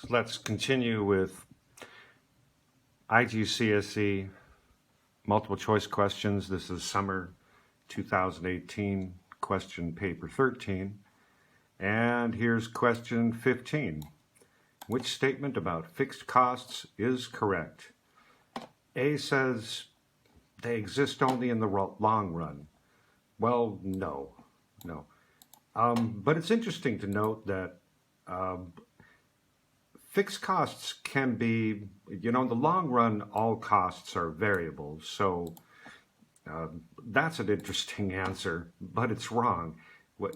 So let's continue with IGCSE multiple choice questions. This is summer 2018 question paper 13. And here's question 15. Which statement about fixed costs is correct? A says they exist only in the long run. Well, no. But it's interesting to note that fixed costs can be, in the long run, all costs are variable. So that's an interesting answer, but it's wrong.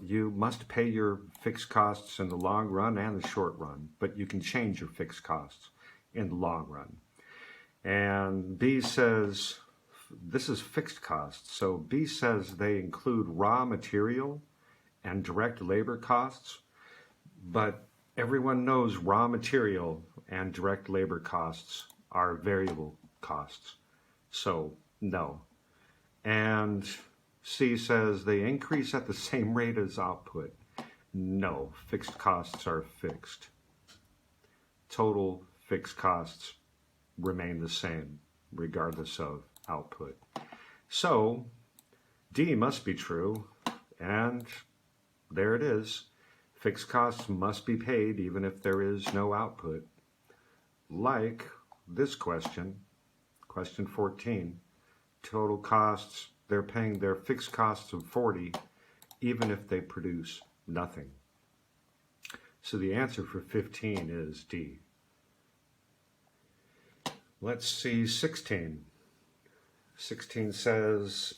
You must pay your fixed costs in the long run and the short run, but you can change your fixed costs in the long run. And B says, this is fixed costs. So B says they include raw material and direct labor costs, but everyone knows raw material and direct labor costs are variable costs. So no. And C says they increase at the same rate as output. No, fixed costs are fixed. Total fixed costs remain the same regardless of output. So D must be true, and there it is. Fixed costs must be paid even if there is no output. Like this question, question 14, total costs, they're paying their fixed costs of 40 even if they produce nothing. So the answer for 15 is D. Let's see 16. 16 says,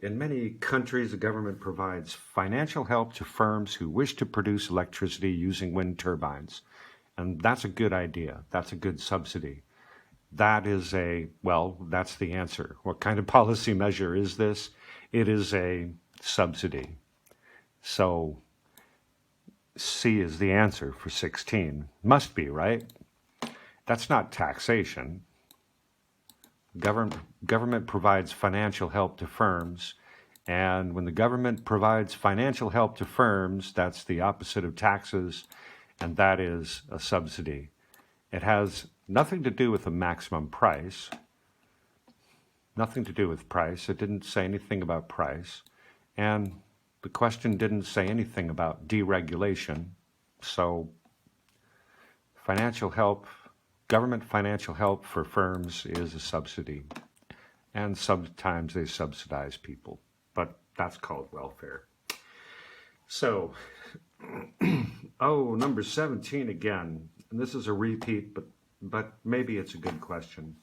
in many countries, the government provides financial help to firms who wish to produce electricity using wind turbines. And that's a good idea. That's a good subsidy. That's the answer. What kind of policy measure is this? It is a subsidy. So C is the answer for 16. Must be, right? That's not taxation. Government provides financial help to firms, and when the government provides financial help to firms, that's the opposite of taxes, and that is a subsidy. It has nothing to do with a maximum price, nothing to do with price. It didn't say anything about price, and the question didn't say anything about deregulation, so financial help, government financial help for firms is a subsidy, and sometimes they subsidize people, but that's called welfare. So, number 17 again, and this is a repeat, but maybe it's a good question.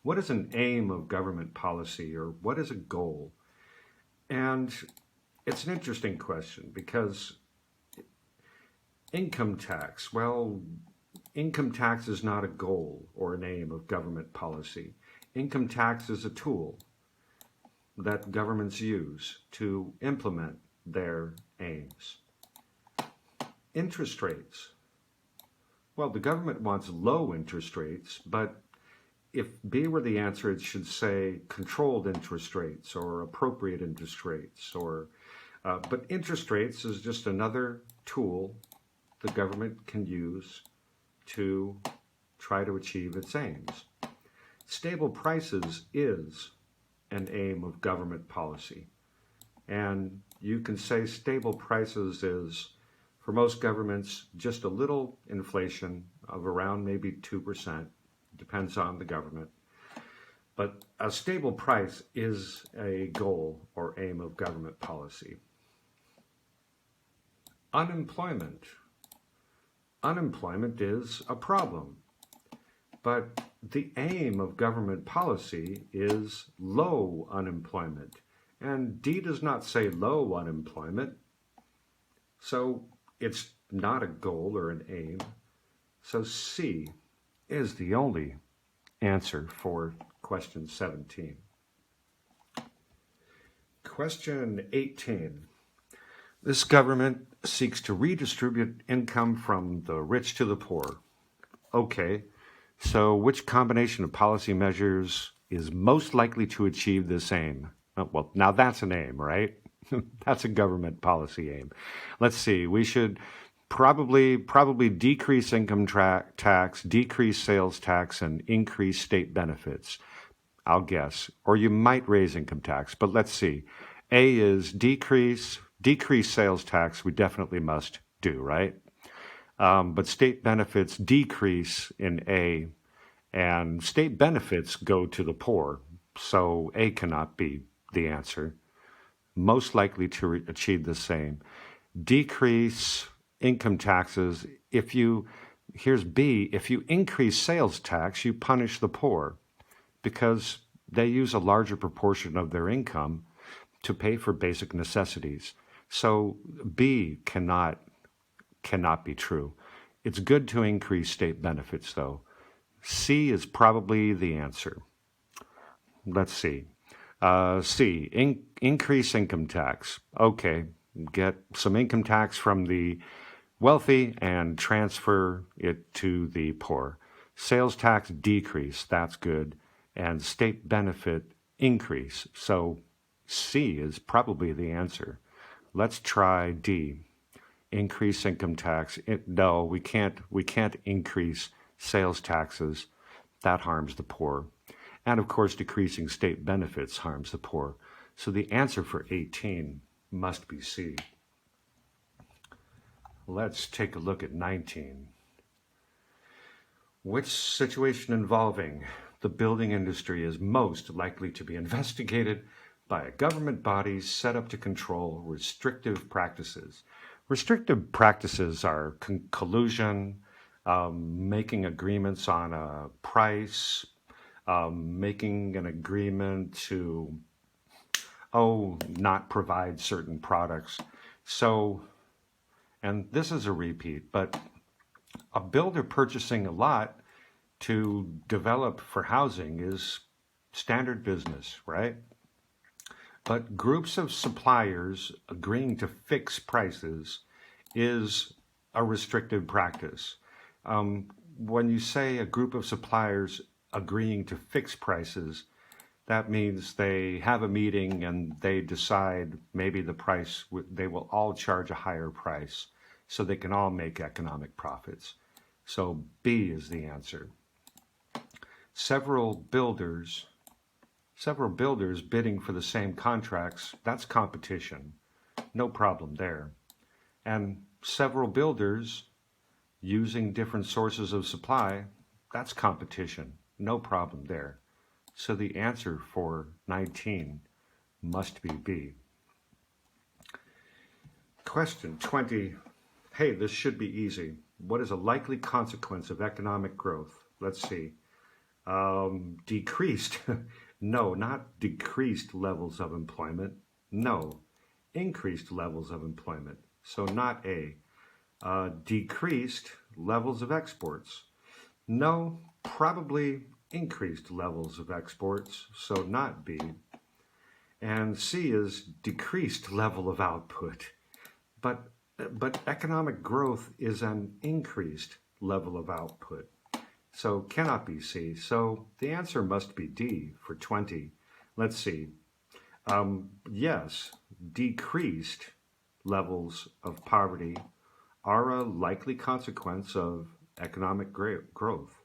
What is an aim of government policy, or what is a goal? And it's an interesting question because income tax, income tax is not a goal or an aim of government policy. Income tax is a tool that governments use to implement their aims. Interest rates. Well, the government wants low interest rates, but if B were the answer, it should say controlled interest rates or appropriate interest rates. But interest rates is just another tool the government can use to try to achieve its aims. Stable prices is an aim of government policy. And you can say stable prices is, for most governments, just a little inflation of around maybe 2%, depends on the government. But a stable price is a goal or aim of government policy. Unemployment. Unemployment is a problem, but the aim of government policy is low unemployment, and D does not say low unemployment, so it's not a goal or an aim. So C is the only answer for question 17. Question 18. This government seeks to redistribute income from the rich to the poor. Okay, so which combination of policy measures is most likely to achieve this aim? Well, now that's an aim, right? That's a government policy aim. Let's see, we should Probably decrease income tax, decrease sales tax, and increase state benefits. I'll guess. Or you might raise income tax, but let's see. A is decrease sales tax. We definitely must do, right? But state benefits decrease in A, and state benefits go to the poor. So A cannot be the answer. Most likely to achieve the same. Decrease income taxes. Here's B, if you increase sales tax, you punish the poor because they use a larger proportion of their income to pay for basic necessities. So B cannot be true. It's good to increase state benefits, though. C is probably the answer. Let's see. C, increase income tax. Okay, get some income tax from the wealthy and transfer it to the poor. Sales tax decrease, that's good. And state benefit increase. So C is probably the answer. Let's try D. Increase income tax. No, we can't increase sales taxes. That harms the poor. And of course, decreasing state benefits harms the poor. So the answer for 18 must be C. Let's take a look at 19. Which situation involving the building industry is most likely to be investigated by a government body set up to control restrictive practices? Restrictive practices are collusion, making agreements on a price, making an agreement to, not provide certain products. So, and this is a repeat, but a builder purchasing a lot to develop for housing is standard business, right? But groups of suppliers agreeing to fix prices is a restrictive practice. When you say a group of suppliers agreeing to fix prices, that means they have a meeting and they decide maybe the price, they will all charge a higher price so they can all make economic profits. So B is the answer. Several builders bidding for the same contracts, that's competition. No problem there. And several builders using different sources of supply, that's competition. No problem there. So the answer for 19 must be B. Question 20. Hey, this should be easy. What is a likely consequence of economic growth? Let's see. Decreased. No, not decreased levels of employment. No, increased levels of employment. So not A. Decreased levels of exports. No, probably increased levels of exports. So not B. And C is decreased level of output. But economic growth is an increased level of output. So cannot be C. So the answer must be D for 20. Let's see. Yes, decreased levels of poverty are a likely consequence of economic growth.